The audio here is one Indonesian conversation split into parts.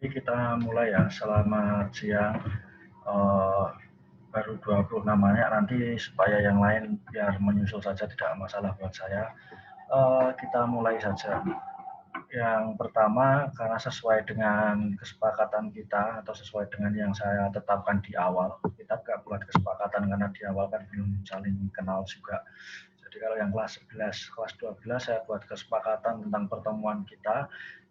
Jadi kita mulai ya, selamat siang. Eh, Baru 26 menit, nanti supaya yang lain biar menyusul saja tidak masalah buat saya. Kita mulai saja. Yang pertama, karena sesuai dengan kesepakatan kita atau sesuai dengan yang saya tetapkan di awal, kita nggak buat kesepakatan karena di awal kan belum saling kenal juga. Jadi kalau yang kelas 11, kelas 12 saya buat kesepakatan tentang pertemuan kita,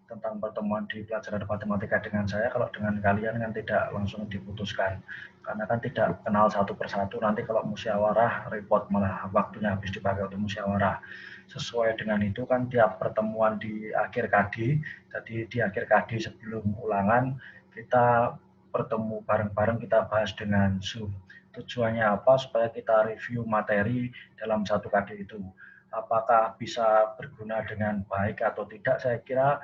tentang pertemuan di pelajaran matematika dengan saya. Kalau dengan kalian kan tidak langsung diputuskan, karena kan tidak kenal satu persatu. Nanti kalau musyawarah repot, malah waktunya habis dipakai untuk musyawarah. Sesuai dengan itu kan tiap pertemuan di akhir KD, jadi di akhir KD sebelum ulangan kita bertemu bareng-bareng, kita bahas dengan Zoom. Tujuannya apa? Supaya kita review materi dalam satu KD itu. Apakah bisa berguna dengan baik atau tidak? Saya kira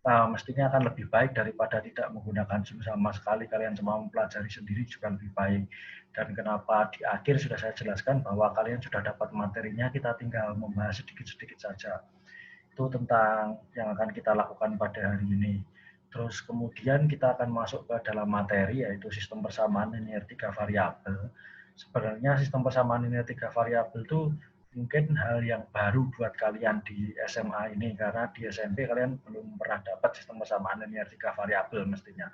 mestinya akan lebih baik daripada tidak menggunakan Zoom sama sekali. Kalian semua mempelajari sendiri juga lebih baik. Dan kenapa di akhir sudah saya jelaskan bahwa kalian sudah dapat materinya, kita tinggal membahas sedikit-sedikit saja. Itu tentang yang akan kita lakukan pada hari ini. Terus kemudian kita akan masuk ke dalam materi, yaitu sistem persamaan linear 3 variabel. Sebenarnya sistem persamaan linear 3 variabel itu mungkin hal yang baru buat kalian di SMA ini, karena di SMP kalian belum pernah dapat sistem persamaan linear 3 variabel mestinya.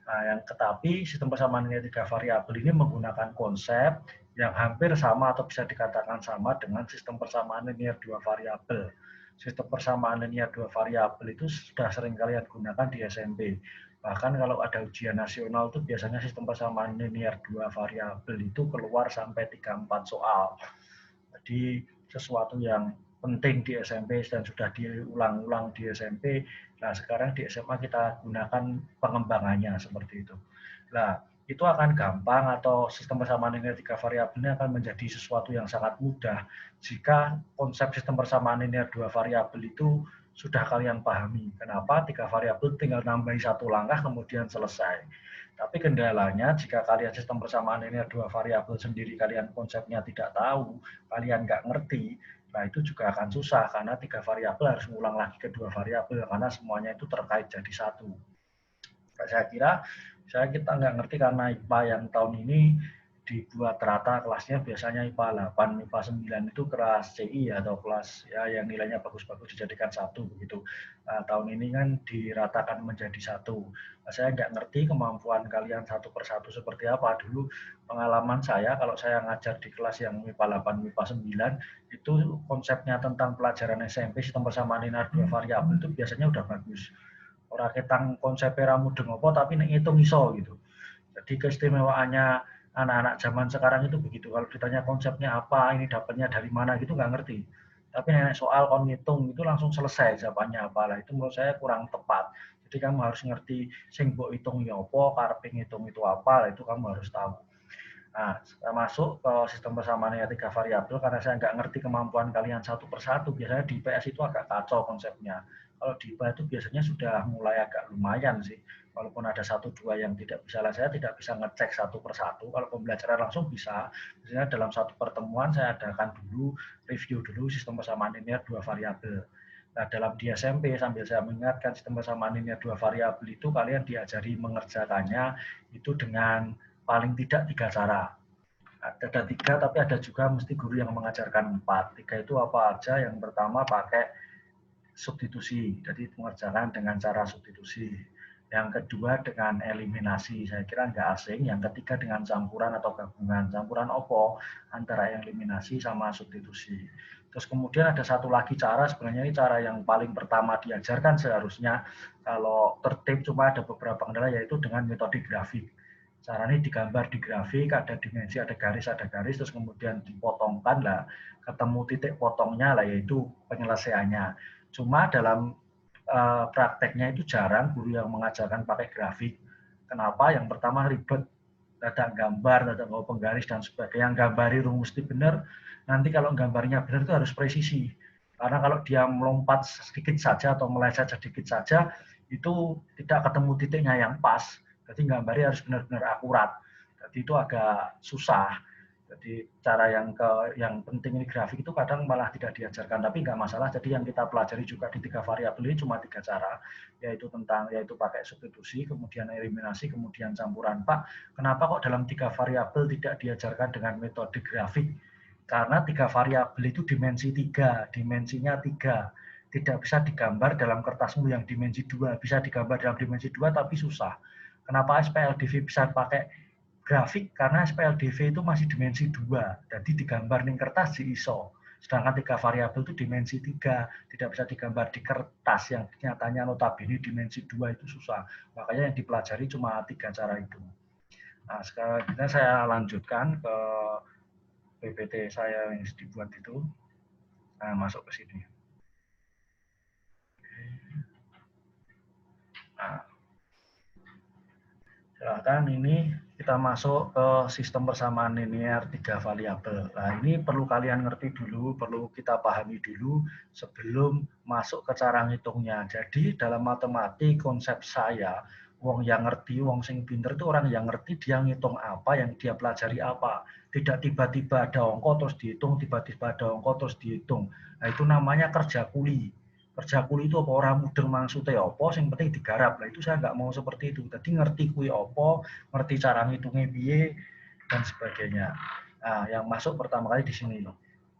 Nah, tetapi sistem persamaan linear 3 variabel ini menggunakan konsep yang hampir sama atau bisa dikatakan sama dengan sistem persamaan linear 2 variabel. Sistem persamaan linear 2 variabel itu sudah sering kalian gunakan di SMP. Bahkan kalau ada ujian nasional itu biasanya sistem persamaan linear 2 variabel itu keluar sampai 3-4 soal. Jadi sesuatu yang penting di SMP dan sudah diulang-ulang di SMP. Nah, sekarang di SMA kita gunakan pengembangannya seperti itu. Nah, itu akan gampang, atau sistem persamaan linear 3 variabelnya akan menjadi sesuatu yang sangat mudah jika konsep sistem persamaan linear 2 variabel itu sudah kalian pahami. Kenapa? 3 variabel tinggal nambahi satu langkah kemudian selesai. Tapi kendalanya jika kalian sistem persamaan linear 2 variabel sendiri kalian konsepnya tidak tahu, kalian nggak ngerti, nah itu juga akan susah karena 3 variabel harus mengulang lagi ke 2 variabel karena semuanya itu terkait jadi satu. Saya kira kita nggak ngerti karena IPA yang tahun ini dibuat rata kelasnya, biasanya IPA 8, IPA 9 itu kelas CI atau kelas ya yang nilainya bagus-bagus dijadikan satu begitu. Nah, tahun ini kan diratakan menjadi satu. Nah, saya nggak ngerti kemampuan kalian satu persatu seperti apa. Dulu pengalaman saya kalau saya ngajar di kelas yang IPA 8, IPA 9 itu konsepnya tentang pelajaran SMP sistem persamaan linear dua variabel itu biasanya udah bagus. Ora ketang konsepnya mudeng apa tapi nek ngitung iso gitu. Jadi keistimewaannya anak-anak zaman sekarang itu begitu. Kalau ditanya konsepnya apa, ini dapatnya dari mana gitu nggak ngerti. Tapi nenek soal kon ngitung itu langsung selesai jawabannya apa lah. Itu menurut saya kurang tepat. Jadi kamu harus ngerti sing mbok hitung ya apa, karepe ngitung itu apa, lah itu kamu harus tahu. Nah, saya masuk ke sistem persamaan ya 3 variabel karena saya nggak ngerti kemampuan kalian satu persatu. Biasanya di PS itu agak kacau konsepnya. Kalau di IPA itu biasanya sudah mulai agak lumayan sih. Walaupun ada satu dua yang tidak bisa, lah saya tidak bisa ngecek satu persatu. Kalau pembelajaran langsung bisa. Biasanya dalam satu pertemuan saya adakan dulu, review dulu sistem persamaan linear dua variabel. Nah, dalam di SMP sambil saya mengingatkan sistem persamaan linear dua variabel itu kalian diajari mengerjakannya itu dengan paling tidak 3 cara. Ada 3, tapi ada juga mesti guru yang mengajarkan 4. 3 itu apa aja? Yang pertama pakai substitusi, jadi mengerjakan dengan cara substitusi. Yang kedua dengan eliminasi, saya kira nggak asing. Yang ketiga dengan campuran atau gabungan. Campuran opo antara eliminasi sama substitusi. Terus kemudian ada satu lagi cara, sebenarnya ini cara yang paling pertama diajarkan seharusnya kalau tertib, cuma ada beberapa kendala, yaitu dengan metode grafik. Caranya digambar di grafik, ada dimensi, ada garis, terus kemudian dipotongkan lah, ketemu titik potongnya lah, yaitu penyelesaiannya. Cuma dalam prakteknya itu jarang guru yang mengajarkan pakai grafik. Kenapa? Yang pertama ribet, dadak gambar, dadak mau penggaris dan sebagainya. Yang gambari rumus mesti benar. Nanti kalau gambarnya benar itu harus presisi. Karena kalau dia melompat sedikit saja atau meleset sedikit saja, itu tidak ketemu titiknya yang pas. Jadi gambarnya harus benar-benar akurat. Jadi itu agak susah. Jadi cara yang penting ini grafik itu kadang malah tidak diajarkan, tapi nggak masalah. Jadi yang kita pelajari juga di 3 variabel ini cuma 3 cara, yaitu pakai substitusi, kemudian eliminasi, kemudian campuran. Pak, kenapa kok dalam 3 variabel tidak diajarkan dengan metode grafik? Karena 3 variabel itu dimensi 3, dimensinya 3. Tidak bisa digambar dalam kertasmu yang dimensi 2, bisa digambar dalam dimensi 2 tapi susah. Kenapa SPLDV bisa pakai grafik? Karena SPLDV itu masih dimensi 2, jadi digambar di kertas di ISO. Sedangkan 3 variabel itu dimensi 3, tidak bisa digambar di kertas yang nyatanya notabene dimensi 2 itu susah. Makanya yang dipelajari cuma 3 cara itu. Nah, sekarang saya lanjutkan ke PPT saya yang dibuat itu. Nah, masuk ke sini. Nah, silahkan ini kita masuk ke sistem persamaan linear 3 variabel. Nah, ini perlu kalian ngerti dulu, perlu kita pahami dulu sebelum masuk ke cara ngitungnya. Jadi dalam matematik konsep saya, wong yang ngerti, wong sing pinter itu orang yang ngerti dia ngitung apa, yang dia pelajari apa. Tidak tiba-tiba ada ongko terus dihitung, tiba-tiba ada ongko terus dihitung. Nah, itu namanya kerja kuli. Kerja kuli itu apa orang mudeng maksudnya apa, yang penting digarap. Nah, itu saya nggak mau seperti itu. Jadi ngerti kui apa, ngerti cara ngitungnya biye, dan sebagainya. Nah, yang masuk pertama kali di sini.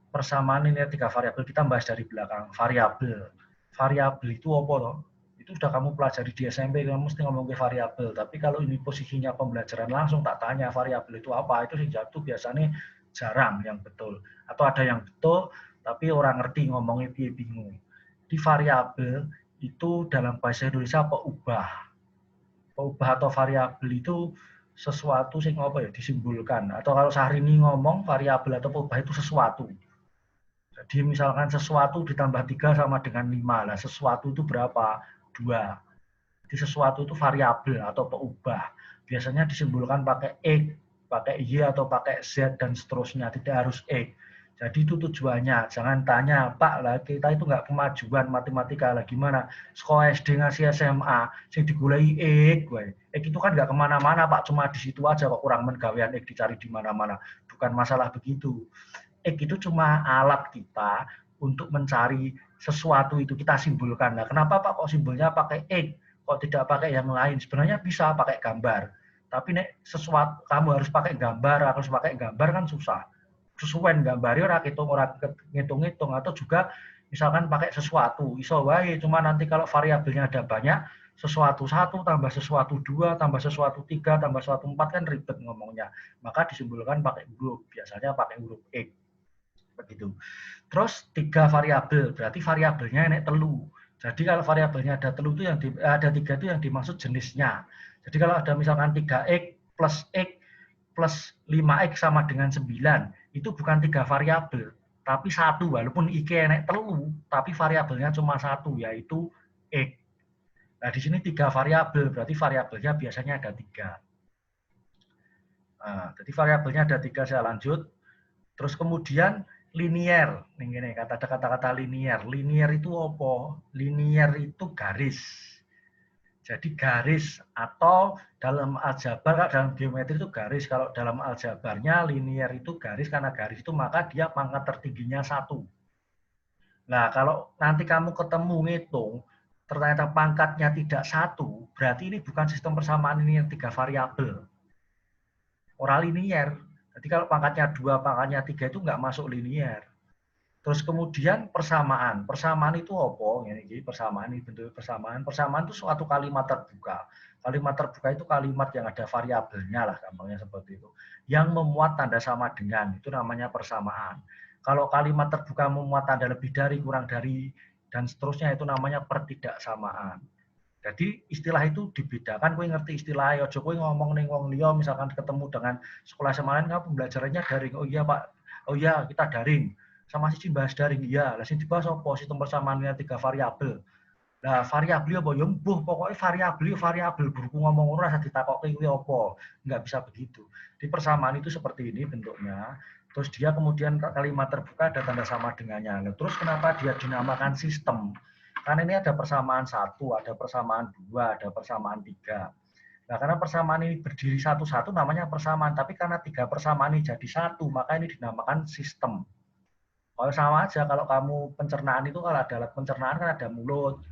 Persamaan linear 3 variabel, kita bahas dari belakang. Variabel. Variabel itu apa loh? Itu sudah kamu pelajari di SMP, kamu mesti ngomong ke variabel. Tapi kalau ini posisinya pembelajaran langsung, tak tanya variabel itu apa, itu sih jatuh biasanya jarang yang betul. Atau ada yang betul, tapi orang ngerti ngomongnya biye bingung. Di variabel itu dalam bahasa Indonesia peubah. Peubah atau variabel itu sesuatu sing apa ya disimbolkan. Atau kalau Syahrini ngomong variabel atau peubah itu sesuatu. Jadi misalkan sesuatu ditambah 3 sama dengan 5. Nah, sesuatu itu berapa? 2. Jadi sesuatu itu variabel atau peubah. Biasanya disimbolkan pakai X, pakai Y atau pakai Z dan seterusnya. Tidak harus X. Jadi itu tujuannya. Jangan tanya, Pak, lah kita itu nggak kemajuan matematika lah gimana? Sekolah SD ngasih SMA, sing digulai X, X itu kan nggak kemana-mana, Pak. Cuma di situ aja kok kurang menggawean X dicari di mana-mana. Bukan masalah begitu. X itu cuma alat kita untuk mencari sesuatu itu kita simbolkan. Nah, kenapa Pak kok simbolnya pakai X? Kok tidak pakai yang lain? Sebenarnya bisa pakai gambar. Tapi nek sesuatu kamu harus pakai gambar, harus pakai gambar kan susah. Sesuai gambarnya orang ngitung-ngitung atau juga misalkan pakai sesuatu. Iso wae, cuma nanti kalau variabelnya ada banyak, sesuatu 1 tambah sesuatu 2 tambah sesuatu 3 tambah sesuatu 4 kan ribet ngomongnya. Maka disimbolkan pakai huruf, biasanya pakai huruf X. Begitu. Terus 3 variabel, berarti variabelnya ini telu. Jadi kalau variabelnya ada telu itu ada 3 itu yang dimaksud jenisnya. Jadi kalau ada misalkan 3x plus 5x sama dengan 9, itu bukan 3 variabel, tapi 1. Walaupun IK enek telu, tapi variabelnya cuma 1, yaitu x. Nah, di sini 3 variabel, berarti variabelnya biasanya ada 3. Nah, jadi variabelnya ada 3, saya lanjut. Terus kemudian linier, ini kata-kata linier. Linier itu apa? Linier itu garis. Jadi garis atau dalam aljabar, dalam geometri itu garis. Kalau dalam aljabarnya linier itu garis, karena garis itu maka dia pangkat tertingginya 1. Nah, kalau nanti kamu ketemu ngitung, ternyata pangkatnya tidak 1, berarti ini bukan sistem persamaan linier 3 variabel. Orang linier. Jadi kalau pangkatnya 2, pangkatnya 3 itu nggak masuk linier. Terus kemudian persamaan. Persamaan itu apa? Ini persamaan, ini bentuk persamaan. Persamaan itu suatu kalimat terbuka. Kalimat terbuka itu kalimat yang ada variabelnya lah, gampangnya seperti itu. Yang memuat tanda sama dengan, itu namanya persamaan. Kalau kalimat terbuka memuat tanda lebih dari, kurang dari, dan seterusnya, itu namanya pertidaksamaan. Jadi istilah itu dibedakan, kowe ngerti istilahnya, ojo kowe ngomong ning wong liya misalkan ketemu dengan sekolah semalan kamu pembelajarannya daring. Oh iya Pak, oh iya kita daring. Sama sih bahas daring, iya. Lah sing dibahas apa? Sistem persamaannya 3 variabel. Nah, variabel apa? Ya mbuh, pokoknya variabel berhubung ngomong ora usah ditakoki kuwi apa. Enggak bisa begitu. Di persamaan itu seperti ini bentuknya. Terus dia kemudian kalimat terbuka ada tanda sama dengannya. Nah, terus kenapa dia dinamakan sistem? Karena ini ada persamaan 1, ada persamaan 2, ada persamaan 3. Nah, karena persamaan ini berdiri satu-satu namanya persamaan, tapi karena 3 persamaan ini jadi satu, maka ini dinamakan sistem. Kalau sama aja, kalau kamu pencernaan itu kalau ada alat pencernaan kan ada mulut,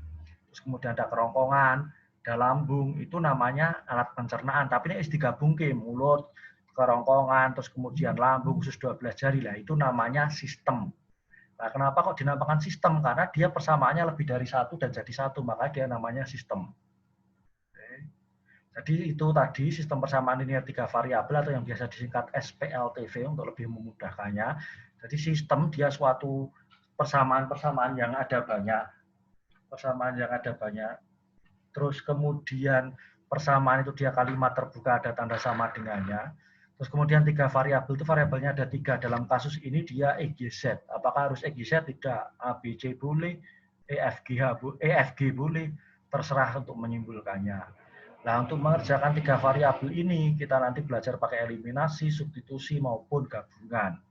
terus kemudian ada kerongkongan, ada lambung, itu namanya alat pencernaan. Tapi ini digabung ke mulut, kerongkongan, terus kemudian lambung, khusus 12 jari lah, itu namanya sistem. Nah, kenapa kok dinamakan sistem? Karena dia persamaannya lebih dari satu dan jadi satu, maka dia namanya sistem. Jadi itu tadi sistem persamaan linear 3 variabel atau yang biasa disingkat SPLTV untuk lebih memudahkannya. Jadi sistem dia suatu persamaan-persamaan yang ada banyak. Persamaan yang ada banyak. Terus kemudian persamaan itu dia kalimat terbuka ada tanda sama dengannya. Terus kemudian 3 variabel itu variabelnya ada 3. Dalam kasus ini dia EGZ. Apakah harus EGZ? Tidak. ABC boleh, EFG boleh, terserah untuk menyimpulkannya. Nah, untuk mengerjakan 3 variabel ini, kita nanti belajar pakai eliminasi, substitusi, maupun gabungan.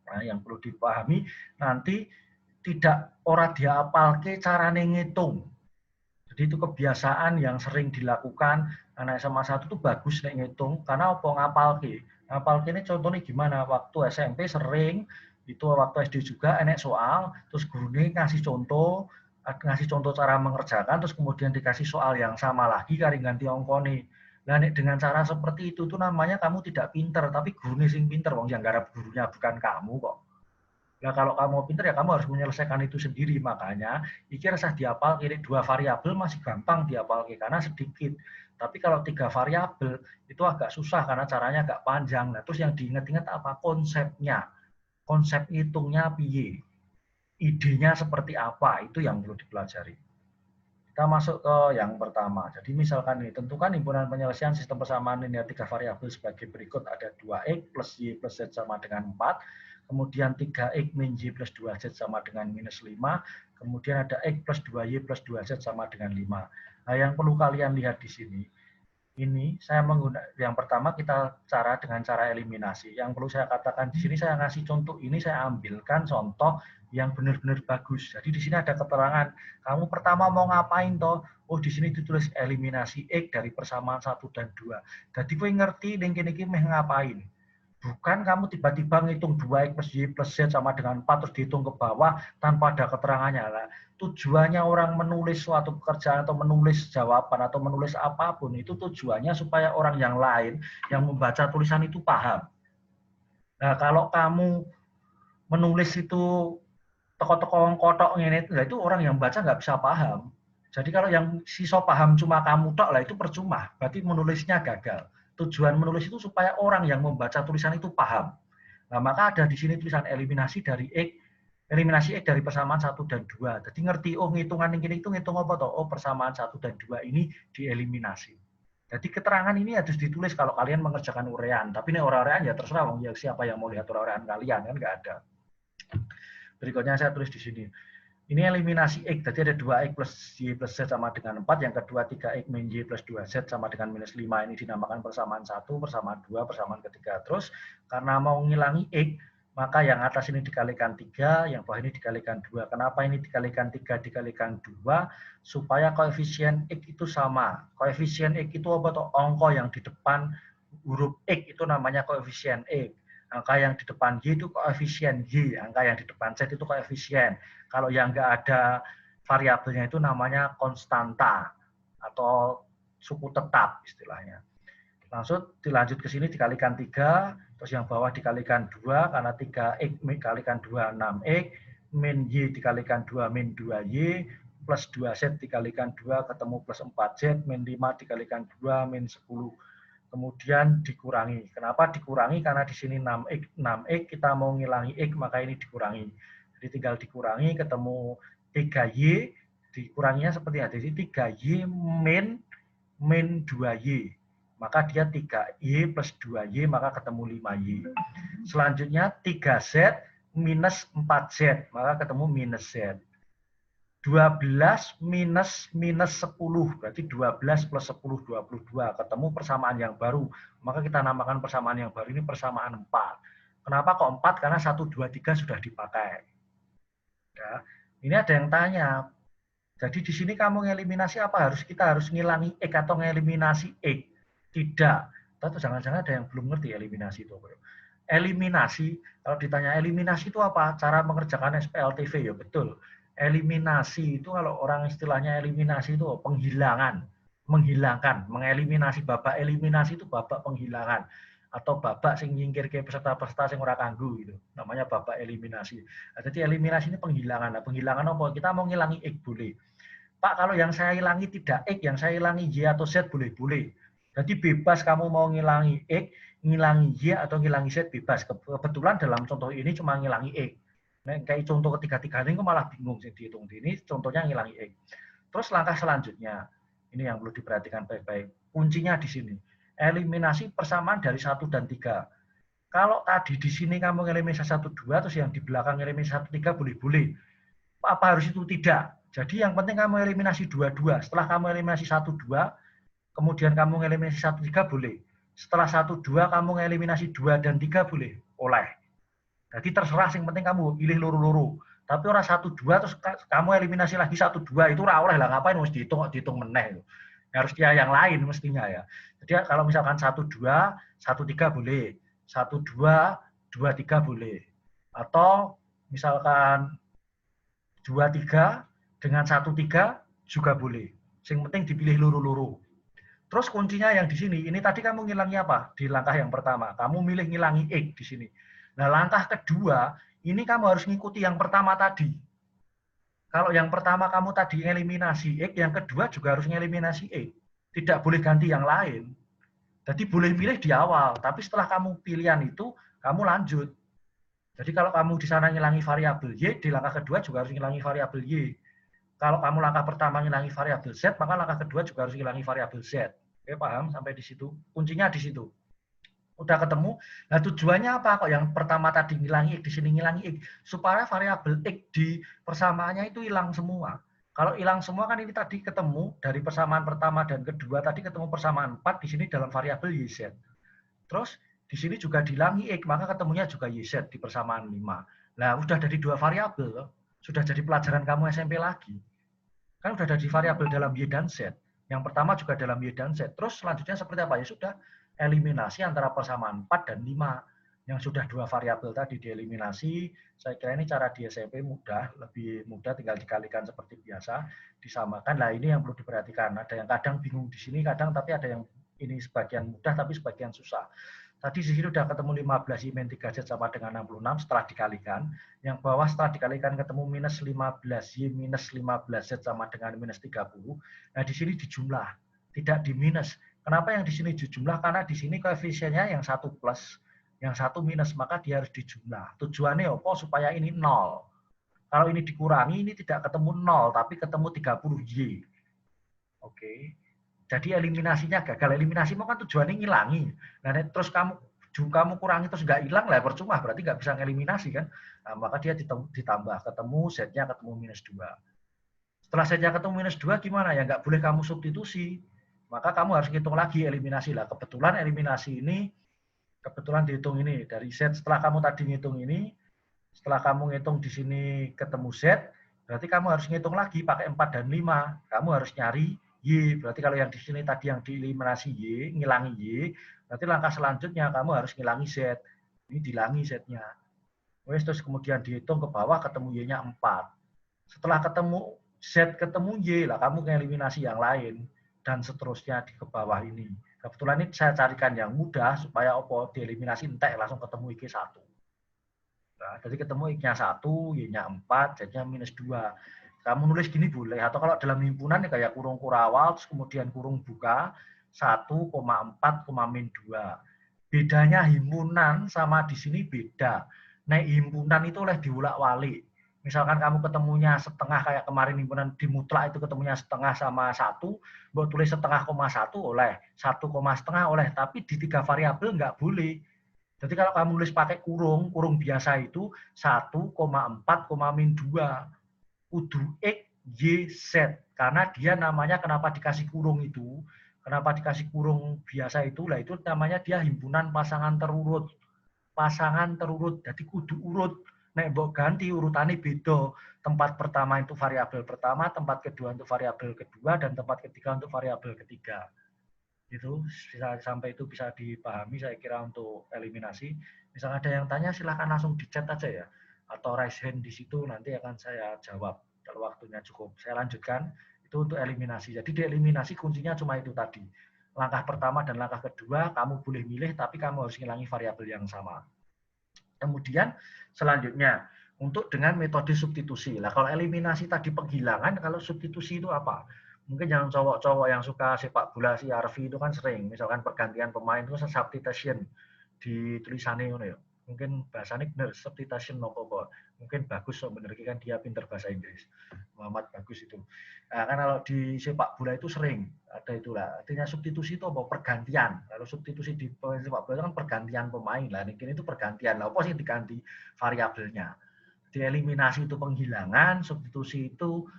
Nah, yang perlu dipahami, nanti tidak orang diapalke carane ngitung. Jadi itu kebiasaan yang sering dilakukan anak SMA 1 itu bagus nek ngitung, karena apa ngapalke. Ngapalke ini contohnya gimana? Waktu SMP sering, itu waktu SD juga enek soal, terus gurunya ngasih contoh cara mengerjakan, terus kemudian dikasih soal yang sama lagi kari ganti ongkone. Nah, dengan cara seperti itu tuh namanya kamu tidak pinter, tapi gurunya sing pinter, wong yang garap gurunya bukan kamu kok. Nah, kalau kamu pinter ya kamu harus menyelesaikan itu sendiri. Makanya iki resah diapal kiri 2 variabel masih gampang diapal karena sedikit. Tapi kalau 3 variabel itu agak susah karena caranya agak panjang. Nah, terus yang diingat-ingat apa? Konsepnya. Konsep hitungnya piye? Idenya seperti apa? Itu yang perlu dipelajari. Kita masuk ke yang pertama. Jadi misalkan ini, tentukan himpunan penyelesaian sistem persamaan linear 3 variabel sebagai berikut. Ada 2x plus y plus z sama dengan 4. Kemudian 3x min y plus 2z sama dengan minus 5. Kemudian ada x plus 2y plus 2z sama dengan 5. Nah, yang perlu kalian lihat di sini, ini saya menggunakan yang pertama kita dengan cara eliminasi. Yang perlu saya katakan di sini saya ngasih contoh ini saya ambilkan contoh yang benar-benar bagus. Jadi di sini ada keterangan kamu pertama mau ngapain toh? Oh di sini ditulis eliminasi x dari persamaan 1 dan 2. Jadi kowe ngerti ning kene iki meh ngapain. Bukan kamu tiba-tiba ngitung 2x plus y plus z sama dengan 4 terus dihitung ke bawah tanpa ada keterangannya. Nah, tujuannya orang menulis suatu pekerjaan atau menulis jawaban atau menulis apapun itu tujuannya supaya orang yang lain yang membaca tulisan itu paham. Nah, kalau kamu menulis itu toko-toko kotok ini itu orang yang baca nggak bisa paham. Jadi kalau yang sisa paham cuma kamu tok lah itu percuma, berarti menulisnya gagal. Tujuan menulis itu supaya orang yang membaca tulisan itu paham. Nah, maka ada di sini tulisan eliminasi dari X, eliminasi X dari persamaan 1 dan 2. Jadi ngerti, oh ngitungan ini itu ngitung apa toh? Oh persamaan 1 dan 2 ini dieliminasi. Jadi keterangan ini harus ditulis kalau kalian mengerjakan urean. Tapi ini urean ya terserah, ya siapa yang mau lihat urean kalian, kan nggak ada. Berikutnya saya tulis di sini. Ini eliminasi X, jadi ada 2X plus Y plus Z sama dengan 4, yang kedua 3X min Y plus 2Z sama dengan minus 5, ini dinamakan persamaan 1, persamaan 2, persamaan ketiga. Terus, karena mau ngilangi X, maka yang atas ini dikalikan 3, yang bawah ini dikalikan 2. Kenapa ini dikalikan 3, dikalikan 2? Supaya koefisien X itu sama. Koefisien X itu apa tuh? Angka yang di depan huruf X itu namanya koefisien X. Angka yang di depan Y itu koefisien Y, angka yang di depan Z itu koefisien. Kalau yang nggak ada variabelnya itu namanya konstanta atau suku tetap istilahnya. Langsung dilanjut ke sini dikalikan 3, terus yang bawah dikalikan 2, karena 3X dikalikan 2, 6X, min Y dikalikan 2, min 2Y, plus 2Z dikalikan 2, ketemu plus 4Z, min 5 dikalikan 2, min 10. Kemudian dikurangi. Kenapa dikurangi? Karena di sini 6x kita mau ngilangi x, maka ini dikurangi. Jadi tinggal dikurangi, ketemu 3y, dikuranginya seperti ada. Jadi 3y min 2y. Maka dia 3y plus 2y, maka ketemu 5y. Selanjutnya 3z minus 4z, maka ketemu minus z. 12 minus 10, berarti 12 plus 10, 22. Ketemu persamaan yang baru. Maka kita namakan persamaan yang baru ini persamaan 4. Kenapa kok 4? Karena 1, 2, 3 sudah dipakai. Ya. Ini ada yang tanya, Jadi di sini kamu ngeliminasi apa? Kita harus ngilangi X atau ngeliminasi X? Tidak. Atau jangan-jangan ada yang belum ngerti eliminasi itu. Eliminasi, kalau ditanya eliminasi itu apa? Cara mengerjakan SPLTV, ya betul. Eliminasi itu kalau orang istilahnya eliminasi itu penghilangan. Menghilangkan, mengeliminasi. Babak eliminasi itu babak penghilangan. Atau babak sing nyingkir ke peserta-peserta sing ora kanggu gitu. Namanya babak eliminasi. Nah, jadi eliminasi ini penghilangan. Nah, penghilangan apa? Kita mau ngilangi X boleh. Pak, kalau yang saya hilangi tidak X, yang saya hilangi Y atau Z boleh-boleh. Jadi bebas kamu mau ngilangi X, ngilangi Y atau ngilangi Z bebas. Kebetulan dalam contoh ini cuma ngilangi X. Nah, kayak contoh ketiga-tiga ini malah bingung sih dihitung. Ini contohnya ngilangi X. Terus langkah selanjutnya, ini yang perlu diperhatikan baik-baik. Kuncinya di sini. Eliminasi persamaan dari 1 dan 3. Kalau tadi di sini kamu ngeliminasi 1, 2, terus yang di belakang ngeliminasi 1, 3 boleh-boleh. Apa harus itu? Tidak. Jadi yang penting kamu eliminasi 2-2. Setelah kamu eliminasi 1-2, kemudian kamu eliminasi 1-3 boleh. Setelah 1-2 kamu eliminasi 2 dan 3 boleh. Oleh. Jadi terserah, yang penting kamu pilih luru-luru. Tapi orang 1-2 terus kamu eliminasi lagi 1-2 itu ora oleh lah, ngapain harus dihitung meneh. Harus dia yang lain mestinya ya. Jadi kalau misalkan 1-2, 1-3 boleh. 1-2, 2-3 boleh. Atau misalkan 2-3 dengan 1-3 juga boleh. Yang penting dipilih luru-luru. Terus kuncinya yang di sini, ini tadi kamu ngilangi apa? Di langkah yang pertama, kamu milih ngilangi X di sini. Nah, langkah kedua, ini kamu harus ngikuti yang pertama tadi. Kalau yang pertama kamu tadi eliminasi X, yang kedua juga harus ngeliminasi X. Tidak boleh ganti yang lain. Jadi boleh pilih di awal, tapi setelah kamu pilihan itu, kamu lanjut. Jadi kalau kamu di sana ngilangi variabel Y, di langkah kedua juga harus ngilangi variabel Y. Kalau kamu langkah pertama ngilangi variabel Z, maka langkah kedua juga harus ngilangi variabel Z. Oke, paham sampai di situ? Kuncinya di situ. Udah ketemu. Nah, tujuannya apa? Kok yang pertama tadi ngilangi X, di sini ngilangi X, supaya variabel X di persamaannya itu hilang semua. Kalau hilang semua kan ini tadi ketemu dari persamaan pertama dan kedua tadi ketemu persamaan 4 di sini dalam variabel YZ. Terus di sini juga dihilangi X, maka ketemunya juga YZ di persamaan 5. Nah, udah dari 2 variabel, sudah jadi pelajaran kamu SMP lagi. Kan udah dari variabel dalam Y dan Z. Yang pertama juga dalam Y dan Z. Terus selanjutnya seperti apa? Ya sudah, eliminasi antara persamaan 4 dan 5. Yang sudah 2 variabel tadi dieliminasi. Saya kira ini cara di SMP mudah, lebih mudah, tinggal dikalikan seperti biasa, disamakan. Nah, ini yang perlu diperhatikan. Ada yang kadang bingung di sini, kadang tapi ada yang ini sebagian mudah tapi sebagian susah. Tadi di sini udah ketemu 15 I min 3Z sama dengan 66 setelah dikalikan. Yang bawah setelah dikalikan ketemu minus 15Y minus 15Z sama dengan minus 30. Nah, di sini dijumlah, tidak di minus. Kenapa yang di sini dijumlah? Karena di sini koefisiennya yang satu plus, yang satu minus, maka dia harus dijumlah. Tujuannya apa? Supaya ini 0. Kalau ini dikurangi, ini tidak ketemu 0, tapi ketemu 30Y. Oke. Jadi eliminasinya gagal. Eliminasi mau kan tujuannya ngilangi. Nah, terus kamu kurangi terus nggak hilang lah, percuma, berarti nggak bisa ngeliminasi kan. Nah, maka dia ditambah, ketemu Z-nya ketemu minus 2. Setelah Z-nya ketemu minus 2 gimana? Ya nggak boleh kamu substitusi. Maka kamu harus ngitung lagi eliminasi lah. Kebetulan eliminasi ini, kebetulan dihitung ini. Dari Z setelah kamu tadi ngitung ini, setelah kamu ngitung di sini ketemu Z, berarti kamu harus ngitung lagi pakai 4 dan 5. Kamu harus nyari Y, berarti kalau yang di sini tadi yang dieliminasi Y, ngilangi Y, berarti langkah selanjutnya kamu harus ngilangi Z. Ini dilangi Z-nya. Terus kemudian dihitung ke bawah ketemu Y-nya 4. Setelah ketemu Z, ketemu Y, lah kamu ngeliminasi yang lain, dan seterusnya di ke bawah ini. Kebetulan ini saya carikan yang mudah, supaya apa dieliminasi entek langsung ketemu IK 1. Nah, jadi ketemu X-nya 1, Y-nya 4, Z-nya minus 2. Kamu nulis gini boleh, atau kalau dalam himpunan ya kayak kurung kurawal, terus kemudian kurung buka, 1,4, min 2. Bedanya himpunan sama di sini beda. Nah, himpunan itu oleh diulak-walik. Misalkan kamu ketemunya setengah kayak kemarin himpunan di mutlak itu ketemunya setengah sama 1, buat tulis setengah koma 1 oleh, 1 setengah oleh, tapi di 3 variabel nggak boleh. Jadi kalau kamu nulis pakai kurung biasa itu 1,4, min 2. Kudu X, Y, Z. Karena dia namanya kenapa dikasih kurung itu, kenapa dikasih kurung biasa itu, lah itu namanya dia himpunan pasangan terurut. Pasangan terurut, jadi kudu urut. Nek mbok ganti urutannya beda. Tempat pertama itu variabel pertama, tempat kedua untuk variabel kedua, dan tempat ketiga untuk variabel ketiga. Itu sampai itu bisa dipahami saya kira untuk eliminasi. Misalnya ada yang tanya silahkan langsung di chat aja ya. Atau raise hand di situ nanti akan saya jawab kalau waktunya cukup. Saya lanjutkan. Itu untuk eliminasi. Jadi di eliminasi kuncinya cuma itu tadi. Langkah pertama dan langkah kedua kamu boleh milih tapi kamu harus ngilangi variabel yang sama. Kemudian selanjutnya untuk dengan metode substitusi. Lah kalau eliminasi tadi penghilangan, kalau substitusi itu apa? Mungkin yang cowok-cowok yang suka sepak bola si Arfi itu kan sering, misalkan pergantian pemain itu substitution di tulisannya ya. Mungkin bahasanya benar substitution apa-apa. Mungkin bagus so bener kan dia pinter bahasa Inggris. Muhammad bagus itu. Nah, kan kalau di sepak bola itu sering ada itulah. Artinya substitusi itu apa? Pergantian. Kalau substitusi di sepak bola itu kan pergantian pemain lah. Ini itu pergantian. Lah apa sih diganti variabelnya? Dieliminasi itu penghilangan, substitusi itu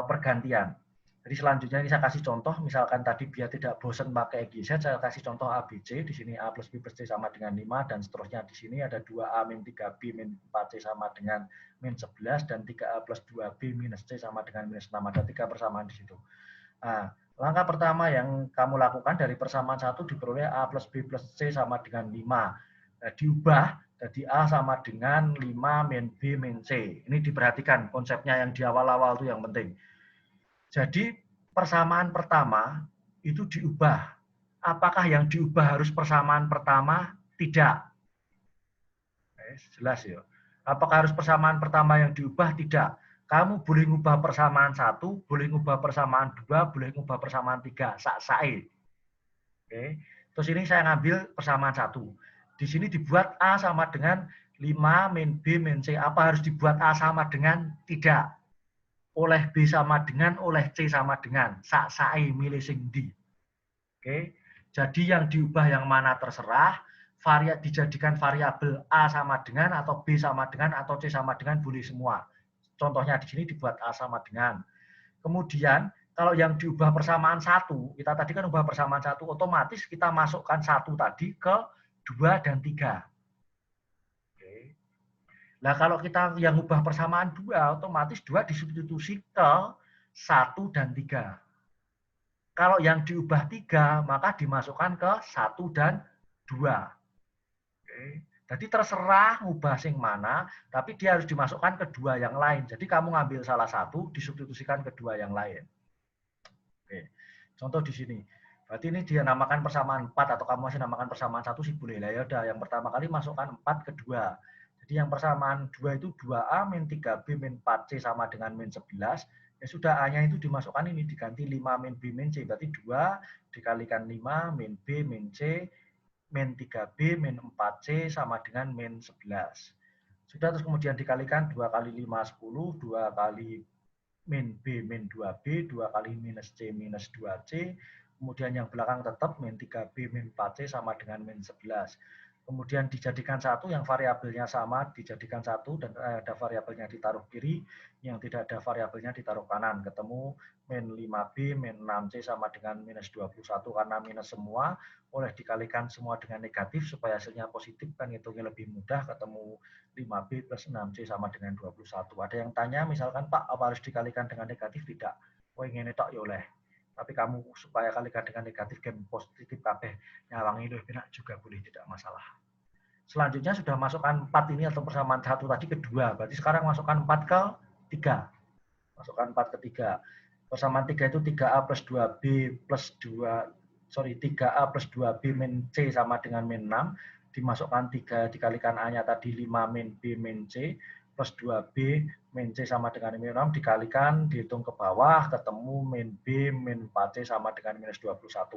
pergantian. Jadi selanjutnya ini saya kasih contoh, misalkan tadi biar tidak bosan pakai EGZ, saya kasih contoh ABC, di sini A plus B plus C sama dengan 5, dan seterusnya di sini ada 2A min 3B min 4C sama dengan min 11, dan 3A plus 2B minus C sama dengan minus 6, ada 3 persamaan di situ. Nah, langkah pertama yang kamu lakukan dari persamaan 1 diperoleh A plus B plus C sama dengan 5. Nah, diubah jadi A sama dengan 5 min B min C. Ini diperhatikan konsepnya yang di awal-awal itu yang penting. Jadi persamaan pertama itu diubah. Apakah yang diubah harus persamaan pertama? Tidak. Jelas ya. Apakah harus persamaan pertama yang diubah? Tidak. Kamu boleh ngubah persamaan 1, boleh ngubah persamaan 2, boleh ngubah persamaan 3. Sak-sae. Oke. Terus ini saya ngambil persamaan 1. Di sini dibuat A sama dengan 5 min B min C. Apa harus dibuat A sama dengan? Tidak. Oleh B sama dengan, oleh C sama dengan. Sak-sae milih sing di. Oke. Jadi yang diubah yang mana terserah. Dijadikan variabel A sama dengan, atau B sama dengan, atau C sama dengan, boleh semua. Contohnya di sini dibuat A sama dengan. Kemudian kalau yang diubah persamaan 1, kita tadi kan ubah persamaan 1, otomatis kita masukkan 1 tadi ke 2 dan 3. Nah, kalau kita yang ubah persamaan 2, otomatis 2 disubstitusi ke 1 dan 3. Kalau yang diubah 3, maka dimasukkan ke 1 dan 2. Oke. Jadi terserah ngubah sing mana, tapi dia harus dimasukkan ke 2 yang lain. Jadi kamu ngambil salah satu, disubstitusikan ke 2 yang lain. Oke. Contoh di sini. Berarti ini dia namakan persamaan 4, atau kamu masih namakan persamaan 1 sih boleh lah ya. Udah, yang pertama kali masukkan 4 ke 2. Jadi yang persamaan 2 itu 2A min 3B min 4C sama dengan min 11. Ya sudah, A-nya itu dimasukkan ini, diganti 5 min B min C. Berarti 2 dikalikan 5 min B min C min 3B min 4C sama dengan min 11. Sudah, terus kemudian dikalikan 2 kali 5, 10. 2 kali min B min 2B. 2 kali minus C minus 2C. Kemudian yang belakang tetap min 3B min 4C sama dengan min 11. Kemudian dijadikan 1, yang variabelnya sama dijadikan 1, dan ada variabelnya ditaruh kiri, yang tidak ada variabelnya ditaruh kanan. Ketemu min 5B min 6C sama dengan minus 21, karena minus semua, boleh dikalikan semua dengan negatif supaya hasilnya positif, kan hitungnya lebih mudah. Ketemu 5B plus 6C sama dengan 21. Ada yang tanya misalkan, Pak, apa harus dikalikan dengan negatif? Tidak. Oh, ingin tok ya oleh. Tapi kamu supaya kalikan dengan negatif game positif kabeh nyawangi lebih enak juga boleh, tidak masalah. Selanjutnya sudah masukkan 4 ini atau persamaan 1 tadi ke 2. Berarti sekarang masukkan 4 ke 3. Masukkan 4 ke 3. Persamaan 3 itu 3A plus 2B plus 3A plus 2B min C sama dengan min 6. Dimasukkan 3 dikalikan A-nya tadi 5 min B min C plus 2B min C sama dengan min 6, dikalikan, dihitung ke bawah, ketemu min B min 4C sama dengan minus 21.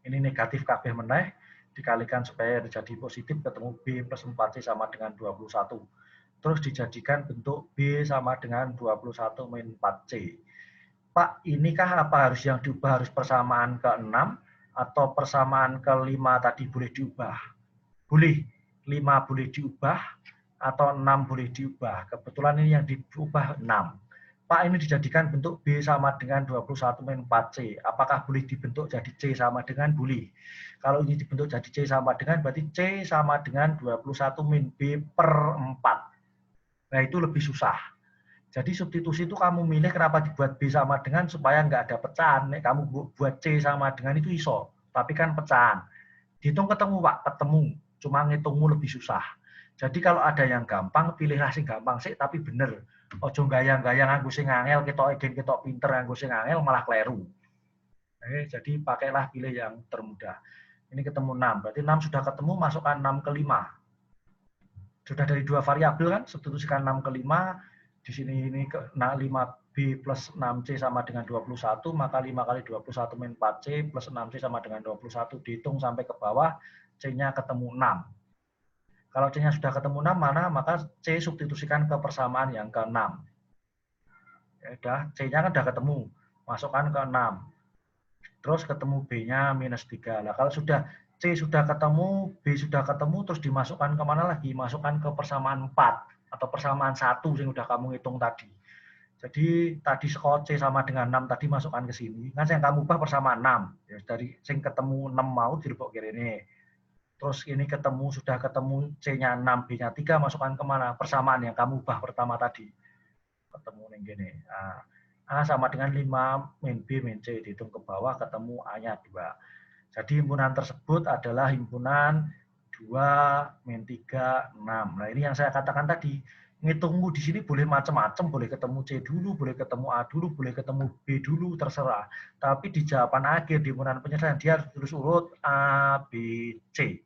Ini negatif kabeh meneh, dikalikan supaya jadi positif, ketemu B plus 4C sama dengan 21. Terus dijadikan bentuk B sama dengan 21 min 4C. Pak, inikah apa harus yang diubah harus persamaan ke-6 atau persamaan ke-5 tadi boleh diubah? Boleh. 5 boleh diubah atau 6 boleh diubah. Kebetulan ini yang diubah 6. Pak, ini dijadikan bentuk B sama dengan 21 min 4C. Apakah boleh dibentuk jadi C sama dengan? Boleh. Kalau ini dibentuk jadi C sama dengan, berarti C sama dengan 21 min B per 4. Nah, itu lebih susah. Jadi substitusi itu kamu milih kenapa dibuat B sama dengan supaya nggak ada pecahan. Nek kamu buat C sama dengan itu iso, tapi kan pecahan. Dihitung ketemu Pak, ketemu. Cuma ngitungmu lebih susah. Jadi kalau ada yang gampang, pilihlah sing gampang sih tapi bener. Ojo gayang-gayang nganggo sing angel, ketok igen ketok pinter nganggo sing angel malah kleru. Jadi pakailah pilih yang termudah. Ini ketemu 6, berarti 6 sudah ketemu, masukkan 6 ke 5. Sudah dari dua variabel kan, substitusikan 6 ke 5, di sini ini ke 5B plus 6C sama dengan 21, maka 5 kali 21 min 4C plus 6C sama dengan 21, dihitung sampai ke bawah, C-nya ketemu 6. Kalau C-nya sudah ketemu 6, maka C substitusikan ke persamaan yang ke-6. Ya, C-nya kan sudah ketemu, masukkan ke 6. Terus ketemu B-nya minus 3. Nah, kalau sudah C sudah ketemu, B sudah ketemu, terus dimasukkan kemana lagi? Masukkan ke persamaan 4 atau persamaan 1 yang sudah kamu hitung tadi. Jadi tadi sekolah C sama dengan 6 tadi masukkan ke sini. Kan yang kamu ubah persamaan 6. Ya, dari yang ketemu 6 mau dirubuk kiri ini. Terus ini ketemu, sudah ketemu C-nya 6, B-nya 3, masukkan kemana? Persamaan yang kamu ubah pertama tadi. Ketemu yang gini. Nah, A sama dengan 5 min B min C, dihitung ke bawah ketemu A-nya 2. Jadi himpunan tersebut adalah himpunan 2 min 3, 6. Nah, ini yang saya katakan tadi. Ngitungmu di sini boleh macam-macam, boleh ketemu C dulu, boleh ketemu A dulu, boleh ketemu B dulu, terserah. Tapi di jawaban akhir di himpunan penyelesaian dia harus terus urut A, B, C.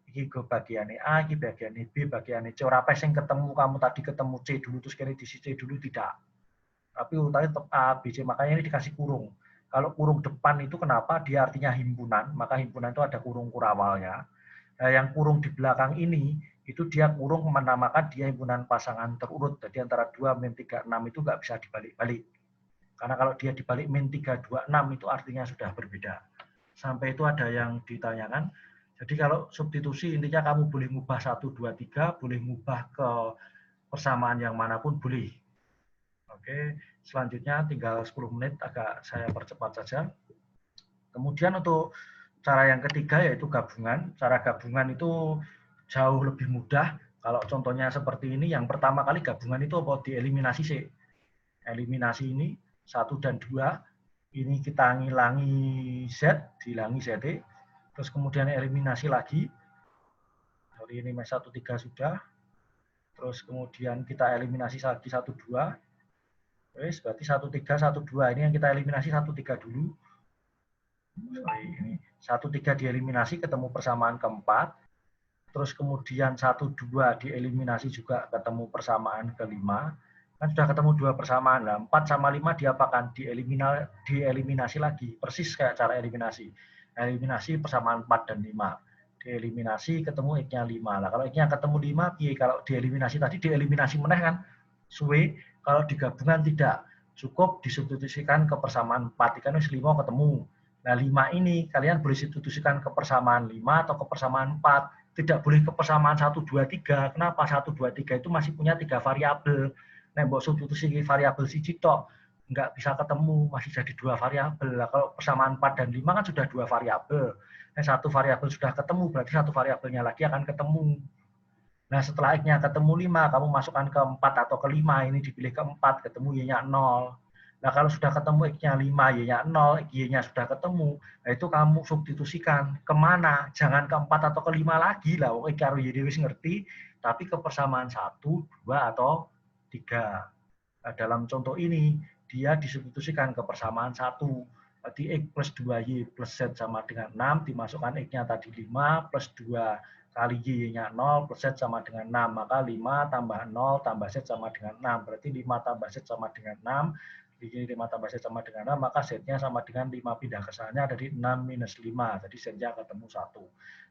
Ini bagiannya A, ini bagiannya B, bagiannya C. Ora apa yang ketemu kamu tadi ketemu C dulu terus kira di C dulu, tidak. Tapi urutannya tetap A, B, C. Makanya ini dikasih kurung. Kalau kurung depan itu kenapa? Dia artinya himpunan, maka himpunan itu ada kurung kurawalnya. Nah, yang kurung di belakang ini, itu dia kurung menamakan dia himpunan pasangan terurut. Jadi antara 2, min 3, 6 itu nggak bisa dibalik-balik. Karena kalau dia dibalik min 3, 2, 6 itu artinya sudah berbeda. Sampai itu ada yang ditanyakan. Jadi kalau substitusi intinya kamu boleh ngubah 1, 2, 3, boleh ngubah ke persamaan yang manapun boleh. Oke, selanjutnya tinggal 10 menit, agak saya percepat saja. Kemudian untuk cara yang ketiga yaitu gabungan. Cara gabungan itu jauh lebih mudah. Kalau contohnya seperti ini, yang pertama kali gabungan itu apa? Dieliminasi sih. Eliminasi ini 1 dan 2. Ini kita ngilangi Z, dihilangi ZD. Terus kemudian eliminasi lagi. Sorry, ini 1, 3 sudah. Terus kemudian kita eliminasi lagi 1, 2. Berarti 1, 3, 1, 2. Ini yang kita eliminasi 1, 3 dulu. Sorry, ini 1, 3 dieliminasi, ketemu persamaan keempat. Terus kemudian 1, 2 dieliminasi juga ketemu persamaan kelima. Kan sudah ketemu 2 persamaan. Nah, 4 sama 5 diapakan? Dieliminasi lagi. Persis kayak cara eliminasi. Eliminasi persamaan 4 dan 5. Dieliminasi ketemu X-nya 5. Nah, kalau X-nya ketemu 5, kalau dieliminasi tadi dieliminasi meneh kan? Suwe. Kalau digabungan tidak, cukup disubstitusikan ke persamaan 4. Kan 5 ketemu. Nah, 5 ini kalian boleh substitusikan ke persamaan 5 atau ke persamaan 4. Tidak boleh ke persamaan 1, 2, 3. Kenapa? 1, 2, 3 itu masih punya 3 variabel. Nah, buat substitusi variabel siji tok, nggak bisa ketemu, masih jadi 2 variabel. Nah, kalau persamaan 4 dan 5 kan sudah 2 variabel. Nah, 1 variabel sudah ketemu, berarti 1 variabelnya lagi akan ketemu. Nah, setelah X-nya ketemu 5, kamu masukkan ke 4 atau ke 5, ini dipilih ke 4, ketemu Y-nya 0. Nah, kalau sudah ketemu X-nya 5, Y-nya 0, Y-nya sudah ketemu, nah itu kamu substitusikan kemana? Jangan ke 4 atau ke 5 lagi lah, X karo Y wis ngerti, tapi ke persamaan 1, 2, atau 3. Nah, dalam contoh ini, dia disubstitusikan ke persamaan 1. Berarti X plus 2Y plus Z sama dengan 6, dimasukkan X-nya tadi 5, plus 2 kali Y-nya 0 plus Z sama dengan 6. Maka 5 tambah 0 tambah Z sama dengan 6. Berarti 5 tambah Z sama dengan 6. Jadi 5 tambah Z sama dengan 6. Maka Z-nya sama dengan 5 pindah ke sana dari 6 minus 5. Jadi Z-nya ketemu 1.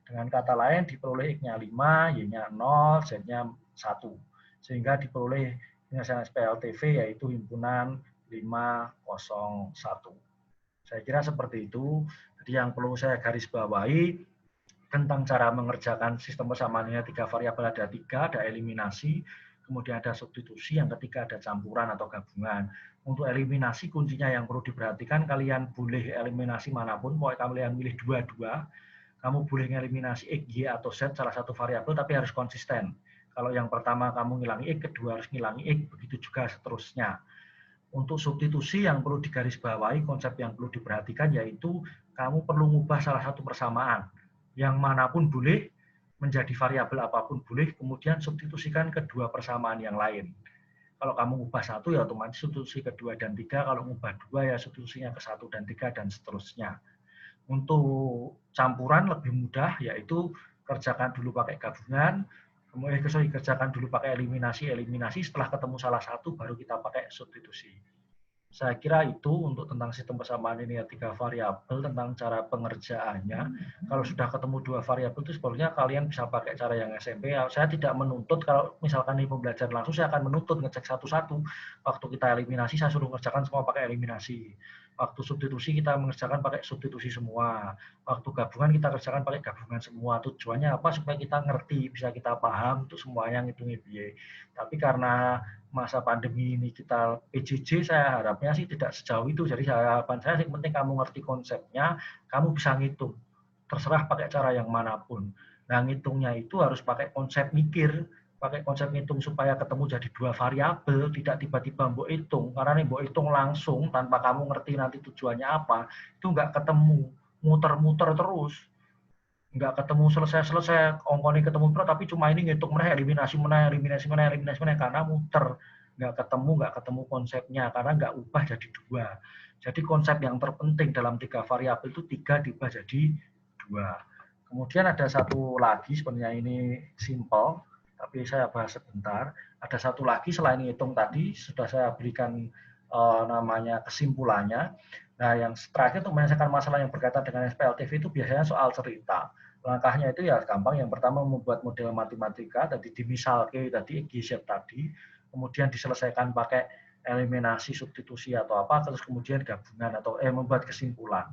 Dengan kata lain diperoleh X-nya 5, Y-nya 0, Z-nya 1. Sehingga diperoleh penyelesaian SPLTV yaitu himpunan 501. Saya kira seperti itu. Jadi yang perlu saya garis bawahi tentang cara mengerjakan sistem persamaannya 3 variabel, ada 3, ada eliminasi, kemudian ada substitusi, yang ketiga ada campuran atau gabungan. Untuk eliminasi kuncinya yang perlu diperhatikan, kalian boleh eliminasi manapun, mau kalian milih dua-dua, kamu boleh eliminasi X, Y, atau Z salah satu variabel, tapi harus konsisten. Kalau yang pertama kamu ngilangi X, kedua harus ngilangi X, begitu juga seterusnya. Untuk substitusi yang perlu digarisbawahi, konsep yang perlu diperhatikan yaitu kamu perlu mengubah salah satu persamaan. Yang manapun boleh, menjadi variabel apapun boleh, kemudian substitusikan kedua persamaan yang lain. Kalau kamu ubah satu ya otomatis substitusi kedua dan tiga, kalau ubah dua ya substitusinya ke satu dan tiga dan seterusnya. Untuk campuran lebih mudah yaitu kerjakan dulu pakai gabungan, kemudian kerjakan dulu pakai eliminasi, setelah ketemu salah satu baru kita pakai substitusi. Saya kira itu untuk tentang sistem persamaan linear 3 variabel, tentang cara pengerjaannya. Kalau sudah ketemu 2 variabel itu sebenarnya kalian bisa pakai cara yang SMP. Saya tidak menuntut, kalau misalkan di pembelajaran langsung saya akan menuntut ngecek satu-satu. Waktu kita eliminasi saya suruh mengerjakan semua pakai eliminasi. Waktu substitusi kita mengerjakan pakai substitusi semua. Waktu gabungan kita kerjakan pakai gabungan semua. Tujuannya apa? Supaya kita ngerti, bisa kita paham untuk semuanya ngitungnya biaya. Tapi karena masa pandemi ini kita PJJ, saya harapnya sih tidak sejauh itu. Jadi harapan saya sih penting kamu ngerti konsepnya, kamu bisa ngitung. Terserah pakai cara yang manapun. Nah, ngitungnya itu harus pakai konsep mikir, pakai konsep ngitung supaya ketemu jadi 2 variabel, tidak tiba-tiba mbok hitung. Karena nih mbok hitung langsung tanpa kamu ngerti nanti tujuannya apa, itu nggak ketemu, muter-muter terus. Nggak ketemu selesai ongkoni ketemu pro, tapi cuma ini ngitung mana eliminasi karena muter, nggak ketemu konsepnya karena nggak ubah jadi 2. Jadi konsep yang terpenting dalam 3 variabel itu 3 diubah jadi 2. Kemudian ada satu lagi, sebenarnya ini simple tapi saya bahas sebentar. Ada satu lagi selain hitung tadi sudah saya berikan namanya kesimpulannya. Nah, yang terakhir untuk menyelesaikan masalah yang berkaitan dengan SPLTV itu biasanya soal cerita. Langkahnya itu ya gampang. Yang pertama membuat model matematika, tadi dimisalke tadi GZ tadi, kemudian diselesaikan pakai eliminasi, substitusi atau apa, terus kemudian gabungan atau membuat kesimpulan.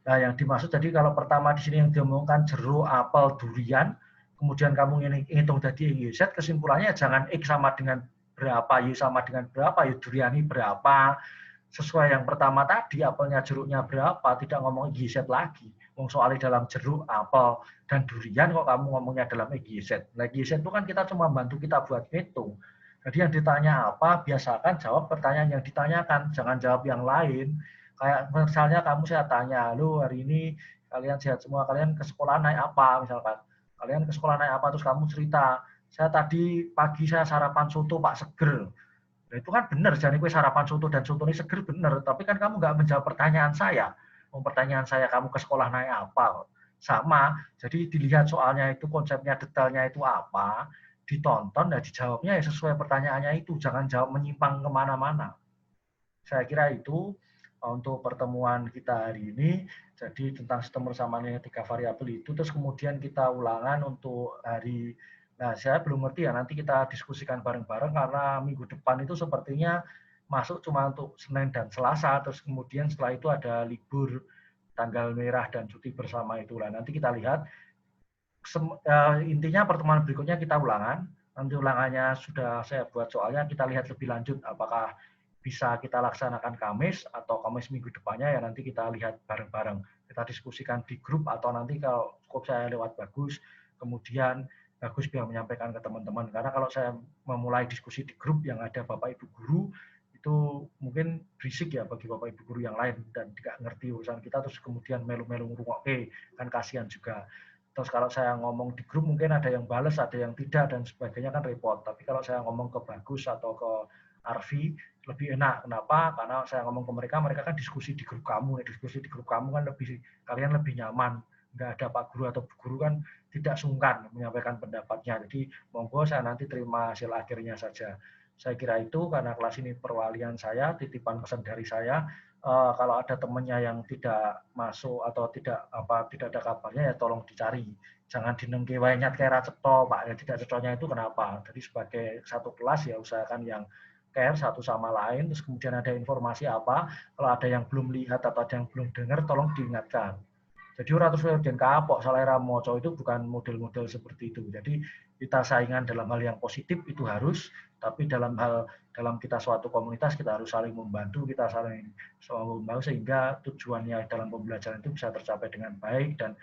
Nah, yang dimaksud jadi kalau pertama di sini yang diomongkan jeruk, apel, durian, kemudian kamu hitung tadi YZ, kesimpulannya jangan X sama dengan berapa, Y sama dengan berapa, Y duriani berapa, sesuai yang pertama tadi, apelnya jeruknya berapa, tidak ngomong YZ lagi. Soalnya dalam jeruk, apel, dan durian kok kamu ngomongnya dalam YZ. Nah, YZ itu kan kita cuma bantu kita buat hitung. Jadi yang ditanya apa, biasakan jawab pertanyaan yang ditanyakan, jangan jawab yang lain. Kayak misalnya kamu saya tanya, lu hari ini kalian sehat semua, kalian ke sekolah naik apa misalkan. Kalian ke sekolah naik apa, terus kamu cerita, saya tadi pagi saya sarapan soto Pak Seger. Nah, itu kan benar, jadi gue sarapan soto dan soto ini seger benar, tapi kan kamu nggak menjawab pertanyaan saya. Pertanyaan saya kamu ke sekolah naik apa? Sama, jadi dilihat soalnya itu konsepnya detailnya itu apa, ditonton dan dijawabnya ya sesuai pertanyaannya itu, jangan jawab menyimpang kemana-mana. Saya kira itu untuk pertemuan kita hari ini. Jadi tentang sistem persamaannya 3 variabel itu, terus kemudian kita ulangan untuk hari. Nah, saya belum ngerti ya, nanti kita diskusikan bareng-bareng karena minggu depan itu sepertinya masuk cuma untuk Senin dan Selasa, terus kemudian setelah itu ada libur tanggal merah dan cuti bersama itu. Nah, nanti kita lihat. Intinya pertemuan berikutnya kita ulangan. Nanti ulangannya sudah saya buat soalnya, kita lihat lebih lanjut apakah bisa kita laksanakan Kamis atau Kamis minggu depannya, ya nanti kita lihat bareng-bareng. Kita diskusikan di grup atau nanti kalau cukup saya lewat Bagus, kemudian Bagus biar menyampaikan ke teman-teman. Karena kalau saya memulai diskusi di grup yang ada Bapak Ibu Guru, itu mungkin berisik ya bagi Bapak Ibu Guru yang lain dan tidak ngerti urusan kita, terus kemudian melu-melu ngrungokke, kan kasihan juga. Terus kalau saya ngomong di grup mungkin ada yang bales, ada yang tidak dan sebagainya kan repot. Tapi kalau saya ngomong ke Bagus atau ke Arfi lebih enak. Kenapa? Karena saya ngomong ke mereka, mereka kan diskusi di grup kamu. Diskusi di grup kamu kan kalian lebih nyaman. Nggak ada Pak Guru atau Bu Guru kan tidak sungkan menyampaikan pendapatnya. Jadi monggo saya nanti terima hasil akhirnya saja. Saya kira itu karena kelas ini perwalian saya, titipan pesan dari saya. Kalau ada temannya yang tidak masuk atau tidak ada kabarnya ya tolong dicari. Jangan dinengke wae nyat kayak ceto, Pak. Ya tidak cetonya itu kenapa? Jadi sebagai satu kelas ya usahakan yang care satu sama lain, terus kemudian ada informasi apa, kalau ada yang belum lihat atau ada yang belum dengar, tolong diingatkan. Jadi ora terus den kapok selera moco itu bukan model-model seperti itu. Jadi kita saingan dalam hal yang positif itu harus, tapi dalam kita suatu komunitas kita harus saling membantu, kita saling membantu sehingga tujuannya dalam pembelajaran itu bisa tercapai dengan baik dan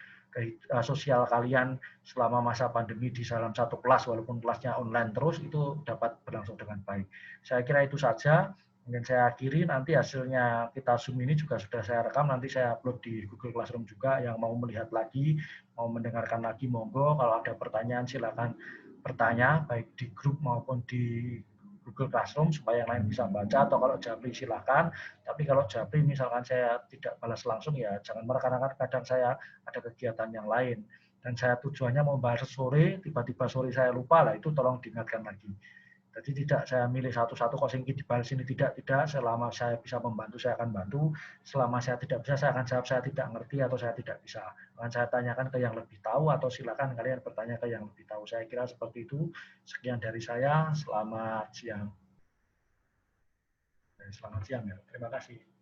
sosial kalian selama masa pandemi di dalam satu kelas walaupun kelasnya online terus itu dapat berlangsung dengan baik. Saya kira itu saja. Mungkin saya akhiri, nanti hasilnya kita Zoom ini juga sudah saya rekam, nanti saya upload di Google Classroom juga, yang mau melihat lagi, mau mendengarkan lagi, monggo. Kalau ada pertanyaan silakan bertanya, baik di grup maupun di Google Classroom, supaya yang lain bisa baca, atau kalau Japri silakan. Tapi kalau Japri misalkan saya tidak balas langsung, ya jangan marah, karena kadang saya ada kegiatan yang lain. Dan saya tujuannya mau bahas sore, tiba-tiba sore saya lupa, lah itu tolong diingatkan lagi. Jadi tidak saya milih satu-satu, kok sing dibalas ini tidak, selama saya bisa membantu saya akan bantu, selama saya tidak bisa saya akan jawab saya tidak ngerti atau saya tidak bisa. Akan saya tanyakan ke yang lebih tahu atau silakan kalian bertanya ke yang lebih tahu. Saya kira seperti itu. Sekian dari saya, selamat siang. Selamat siang ya. Terima kasih.